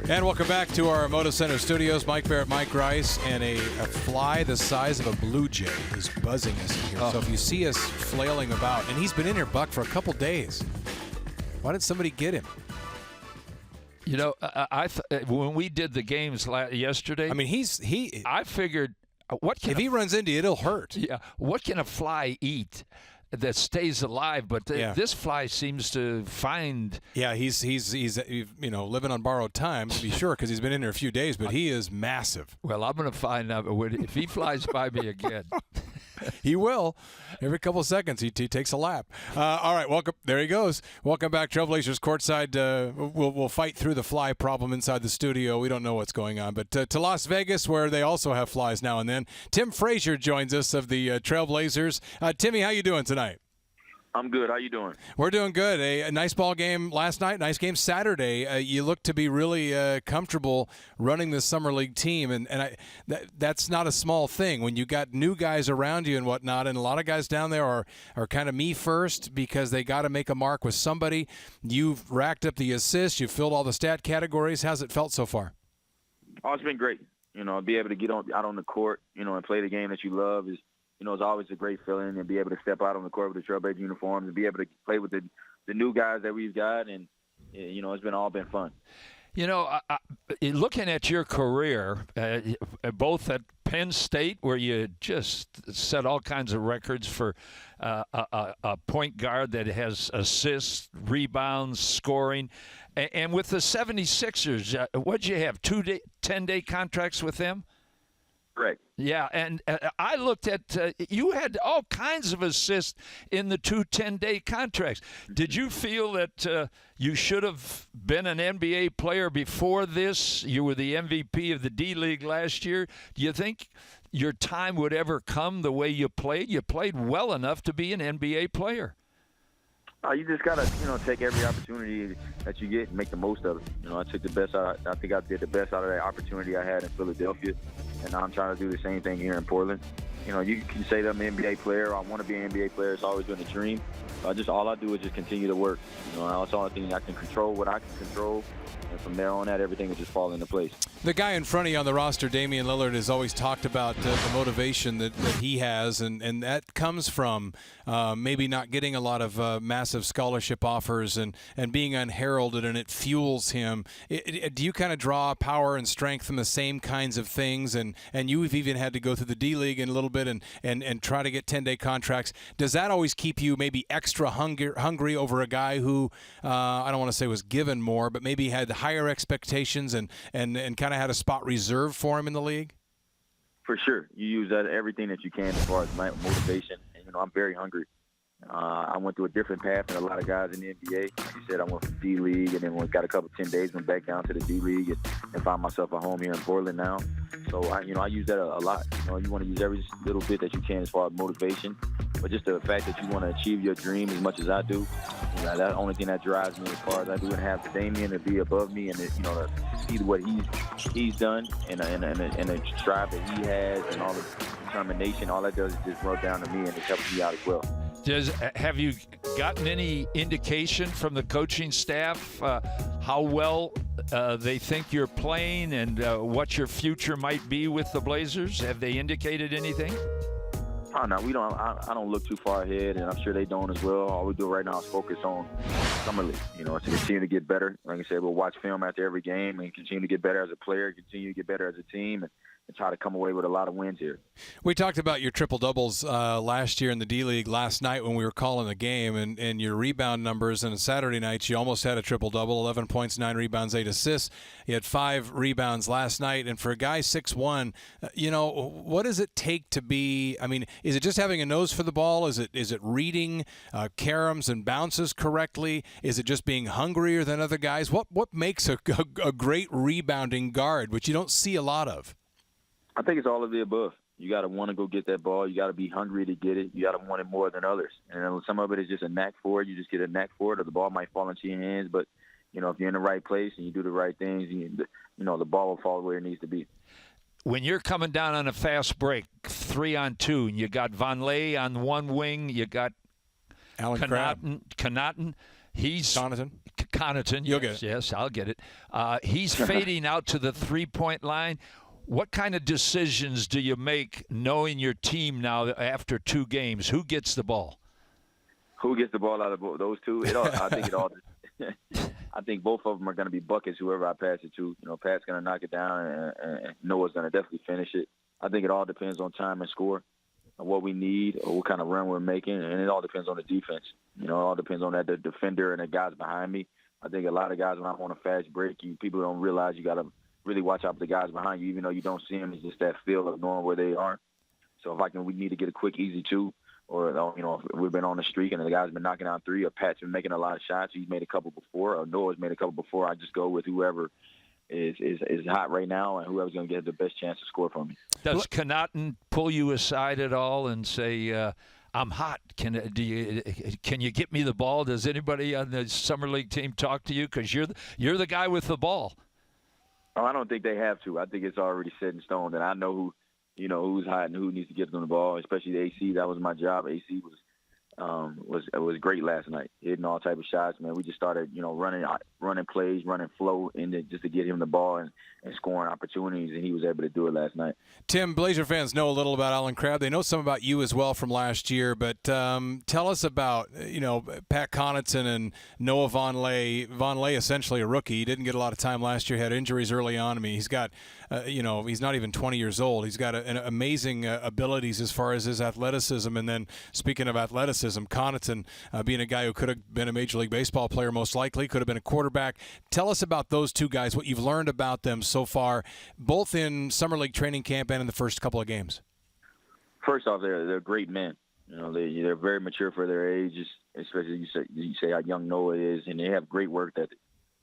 And welcome back to our Moda Center studios. Mike Barrett, Mike Rice, and a fly the size of a blue jay is buzzing us in here. So if you see us flailing about, and he's been in here, Buck, for a couple days. Why didn't somebody get him? You know, when we did the games yesterday, I mean, I figured, if he runs into you, it'll hurt. Yeah, what can a fly eat that stays alive? But this fly seems to find. Yeah, he's living on borrowed time, to be sure, because he's been in there a few days. But he is massive. Well, I'm going to find out if he flies by me again. He will. Every couple of seconds, he takes a lap. All right, welcome. There he goes. Welcome back, Trailblazers courtside. We'll fight through the fly problem inside the studio. We don't know what's going on. But to Las Vegas, where they also have flies now and then, Tim Frazier joins us of the Trailblazers. Timmy, how you doing tonight? I'm good. How you doing? We're doing good. A nice ball game last night, nice game Saturday. You look to be really comfortable running the summer league team, and that's not a small thing when you got new guys around you and whatnot. And a lot of guys down there are kind of me first because they got to make a mark with somebody. You've racked up the assists. You've filled all the stat categories. How's it felt so far? Oh, it's been great. You know, be able to get out on the court, and play the game that you love is. It's always a great feeling, and be able to step out on the court with the Trailblazer uniforms and be able to play with the new guys that we've got, and it's been fun. Looking at your career, both at Penn State, where you just set all kinds of records for a point guard that has assists, rebounds, scoring, and with the 76ers, what'd you have, 10-day contracts with them? Correct. Yeah, and I looked at you had all kinds of assists in the 2 10-day contracts. Did you feel that you should have been an NBA player before this? You were the MVP of the D-League last year. Do you think your time would ever come the way you played? You played well enough to be an NBA player. You just got to, take every opportunity that you get and make the most of it. I took the best out. I think I did the best out of that opportunity I had in Philadelphia, and now I'm trying to do the same thing here in Portland. You can say that I'm an NBA player. I want to be an NBA player. It's always been a dream. All I do is just continue to work. That's the only thing I can control, what I can control. And from there on out, everything will just fall into place. The guy in front of you on the roster, Damian Lillard, has always talked about the motivation that he has, and that comes from maybe not getting a lot of massive scholarship offers and being unheralded, and it fuels him. Do you kind of draw power and strength from the same kinds of things? And you've even had to go through the D-League in a little bit and try to get 10-day contracts. Does that always keep you maybe extra hungry over a guy who, I don't want to say was given more, but maybe had higher expectations and kind of had a spot reserved for him in the league? For sure. You use that everything that you can as far as my motivation. And, I'm very hungry. I went through a different path than a lot of guys in the NBA. Like you said, I went from D-League, and then when got a couple 10 days, went back down to the D-League and found myself at home here in Portland now. So, I use that a lot. You want to use every little bit that you can as far as motivation. But just the fact that you want to achieve your dream as much as I do, that's the only thing that drives me as far as I do, and have Damian to be above me and, to see what he's done and the strive that he has and all the determination, all that does is just rub down to me, and it helps me out as well. Have you gotten any indication from the coaching staff how well they think you're playing and what your future might be with the Blazers? Have they indicated anything? Oh, no, we don't. I don't look too far ahead, and I'm sure they don't as well. All we do right now is focus on summer league, to continue to get better. Like I said, we'll watch film after every game and continue to get better as a player, continue to get better as a team, and try to come away with a lot of wins here. We talked about your triple-doubles last year in the D-League last night when we were calling the game, and your rebound numbers. And on Saturday nights, you almost had a triple-double, 11 points, 9 rebounds, 8 assists. You had 5 rebounds last night. And for a guy 6'1", what does it take to be – I mean, is it just having a nose for the ball? Is it reading caroms and bounces correctly? Is it just being hungrier than other guys? What makes a great rebounding guard, which you don't see a lot of? I think it's all of the above. You got to want to go get that ball. You got to be hungry to get it. You got to want it more than others. And some of it is just a knack for it. You just get a knack for it, or the ball might fall into your hands. But, if you're in the right place and you do the right things, the ball will fall where it needs to be. When you're coming down on a fast break, 3-on-2, and you got Vonleh on one wing, you got Connaughton. He's Connaughton. You'll get it. Yes, I'll get it. He's fading out to the three-point line. What kind of decisions do you make knowing your team now after 2 games? Who gets the ball? Who gets the ball out of those two? I think it all. I think both of them are going to be buckets. Whoever I pass it to, Pat's going to knock it down, and Noah's going to definitely finish it. I think it all depends on time and score, and what we need, or what kind of run we're making, and it all depends on the defense. It all depends on the defender and the guys behind me. I think a lot of guys, when I'm on a fast break, people don't realize you got to really watch out for the guys behind you, even though you don't see them. It's just that feel of knowing where they are. So we need to get a quick, easy 2, or if we've been on a streak and the guy's been knocking down 3, or Pat's been making a lot of shots, he's made a couple before, or Noah's made a couple before. I just go with whoever is hot right now and whoever's going to get the best chance to score for me. Does Connaughton pull you aside at all and say, I'm hot. Can you get me the ball? Does anybody on the summer league team talk to you? Because you're the guy with the ball. Oh, I don't think they have to. I think it's already set in stone that I know who's hot and who needs to get them the ball. Especially the AC. That was my job. AC was great last night, hitting all type of shots. Man, we just started running plays, running flow, just to get him the ball and scoring opportunities, and he was able to do it last night. Tim, Blazer fans know a little about Allen Crabbe. They know some about you as well from last year, but tell us about Pat Connaughton and Noah Vonleh. Vonleh, essentially a rookie. He didn't get a lot of time last year. Had injuries early on. I mean, he's got he's not even 20 years old. He's got amazing abilities as far as his athleticism. And then speaking of athleticism, Connaughton being a guy who could have been a Major League Baseball player, most likely could have been a quarterback. Tell us about those two guys, what you've learned about them so far, both in Summer League training camp and in the first couple of games. First off, they're great men. They're very mature for their age, especially you say how young Noah is, and they have great work ethic,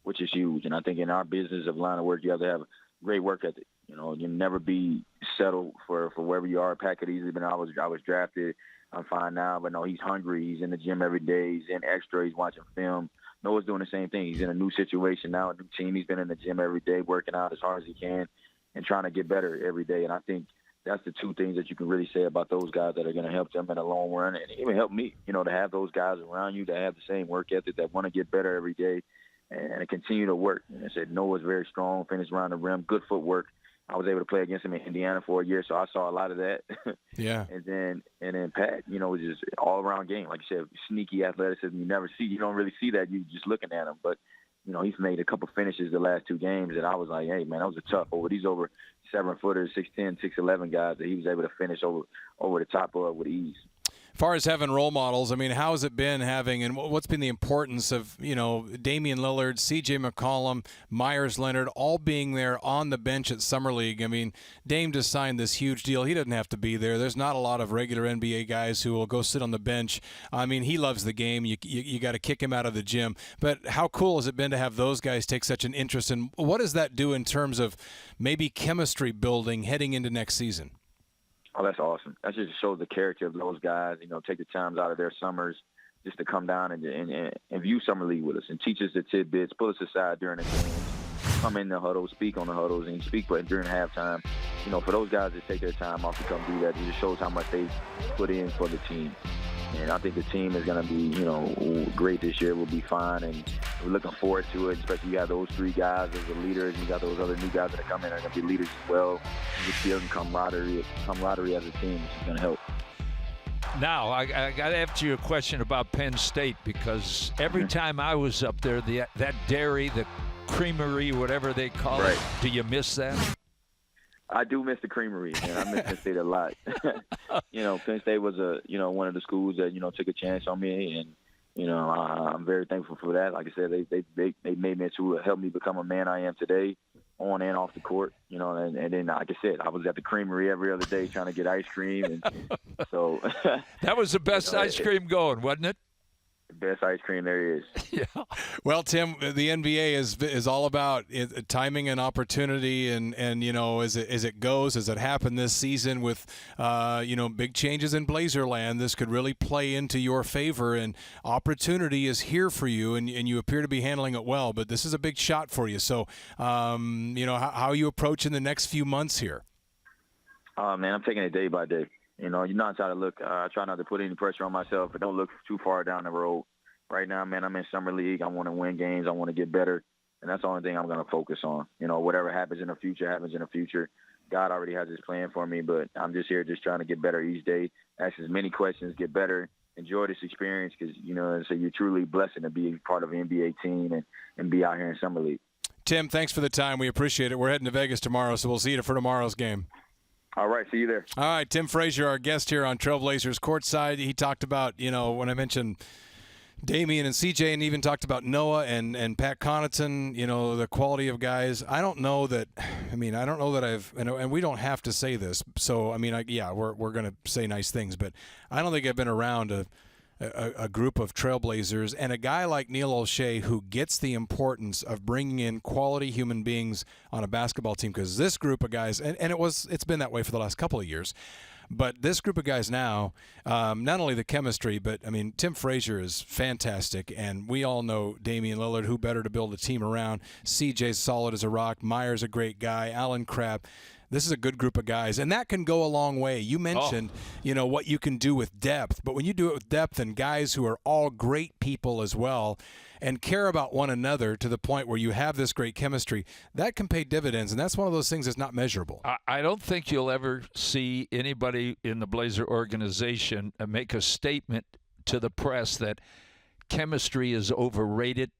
which is huge. And I think in our business of line of work, you have to have great work ethic. You never be settled for wherever you are. Pat could easily been. I was drafted. I'm fine now, but no, he's hungry. He's in the gym every day. He's in extra. He's watching film. Noah's doing the same thing. He's in a new situation now, a new team. He's been in the gym every day, working out as hard as he can and trying to get better every day. And I think that's the 2 things that you can really say about those guys that are going to help them in the long run, and even help me, to have those guys around you that have the same work ethic, that want to get better every day and continue to work. And I said Noah's very strong, finished around the rim, good footwork. I was able to play against him in Indiana for a year, so I saw a lot of that. Yeah. And then Pat, was just all around game. Like you said, sneaky athleticism. You don't really see that. You just looking at him. But, he's made a couple finishes the last 2 games, and I was like, hey, man, that was a tough over. These over 7-footers, 6'10", 6'11" guys that he was able to finish over the top of with ease. As far as having role models, I mean, how has it been having, and what's been the importance of, Damian Lillard, C.J. McCollum, Myers Leonard, all being there on the bench at Summer League? I mean, Dame just signed this huge deal. He doesn't have to be there. There's not a lot of regular NBA guys who will go sit on the bench. I mean, he loves the game. You got to kick him out of the gym. But how cool has it been to have those guys take such an interest? And what does that do in terms of maybe chemistry building heading into next season? Oh, that's awesome. That just shows the character of those guys, take the times out of their summers just to come down and view Summer League with us and teach us the tidbits, pull us aside during the games, come in the huddles, speak on the huddles, and speak during halftime. For those guys that take their time off to come do that, it just shows how much they put in for the team. And I think the team is going to be, great this year. We'll be fine, and we're looking forward to it, especially you have those 3 guys as the leaders, and you got those other new guys that are coming that are going to be leaders as well. Just building camaraderie as a team, which is going to help. Now, I got to ask you a question about Penn State, because every time I was up there, that dairy, the creamery, whatever they call it, do you miss that? I do miss the creamery, man. I miss Penn State a lot. Penn State was one of the schools that took a chance on me, and I'm very thankful for that. Like I said, they made me to help me become a man I am today, on and off the court. And then like I said, I was at the creamery every other day trying to get ice cream, and so that was the best ice cream going, wasn't it? Best ice cream there is. Yeah. Well, Tim, the NBA is all about timing and opportunity, and as it goes, as it happened this season with big changes in Blazerland, this could really play into your favor, and opportunity is here for you, and you appear to be handling it well. But this is a big shot for you. So, how are you approaching the next few months here? Man, I'm taking it day by day. I try to look. I try not to put any pressure on myself, but don't look too far down the road. right now, man, I'm in summer league. I want to win games. I want to get better, and that's the only thing I'm going to focus on. You know, whatever happens in the future happens in the future. God already has his plan for me, but I'm just here just trying to get better each day, ask as many questions, get better, enjoy this experience because, you know, so you're truly blessed to be part of an NBA team and be out here in summer league. Tim, thanks for the time. We appreciate it. We're heading to Vegas tomorrow, so we'll see you for tomorrow's game. All right, see you there. All right, Tim Frazier, our guest here on Trailblazers Courtside. He talked about, you know, when I mentioned Damian and CJ, and even talked about Noah and Pat Connaughton, you know, the quality of guys. I don't know that I've, and we don't have to say this. So, I mean, we're going to say nice things, but I don't think I've been around a group of Trailblazers and a guy like Neil O'Shea who gets the importance of bringing in quality human beings on a basketball team, because this group of guys, and it's been that way for the last couple of years, but this group of guys now, not only the chemistry, but, I mean, Tim Frazier is fantastic, and we all know Damian Lillard, who better to build a team around. CJ's solid as a rock. Myers a great guy. Allen Crabbe. This is a good group of guys, and that can go a long way. You mentioned, you know, what you can do with depth, but when you do it with depth and guys who are all great people as well and care about one another to the point where you have this great chemistry, that can pay dividends, and that's one of those things that's not measurable. I don't think you'll ever see anybody in the Blazer organization make a statement to the press that chemistry is overrated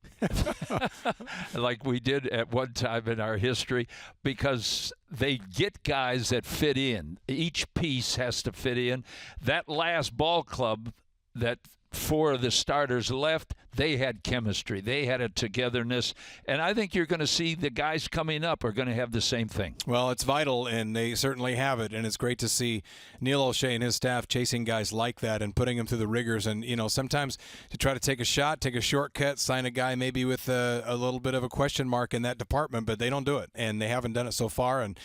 like we did at one time in our history, because they get guys that fit in. Each piece has to fit in. That last ball club that 4 of the starters left, they had chemistry. They had a togetherness. And I think you're going to see the guys coming up are going to have the same thing. Well, it's vital, and they certainly have it. And it's great to see Neil O'Shea and his staff chasing guys like that and putting them through the rigors. And, you know, sometimes to try to take a shot, take a shortcut, sign a guy maybe with a little bit of a question mark in that department, but they don't do it. And they haven't done it so far. And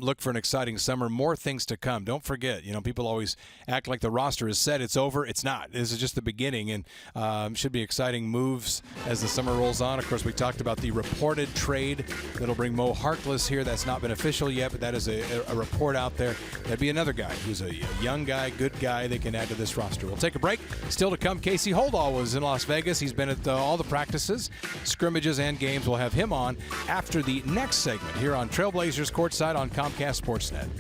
look for an exciting summer. More things to come. Don't forget, you know, people always act like the roster is set. It's over. It's not. This is just the beginning, and should be exciting moves as the summer rolls on. Of course, we talked about the reported trade that'll bring Mo Harkless here. That's not been official yet, but that is a report out there. That'd be another guy who's a young guy, good guy they can add to this roster. We'll take a break. Still to come, Casey Holdahl was in Las Vegas. He's been at all the practices, scrimmages, and games. We'll have him on after the next segment here on Trailblazers Courtside on Comcast Sportsnet.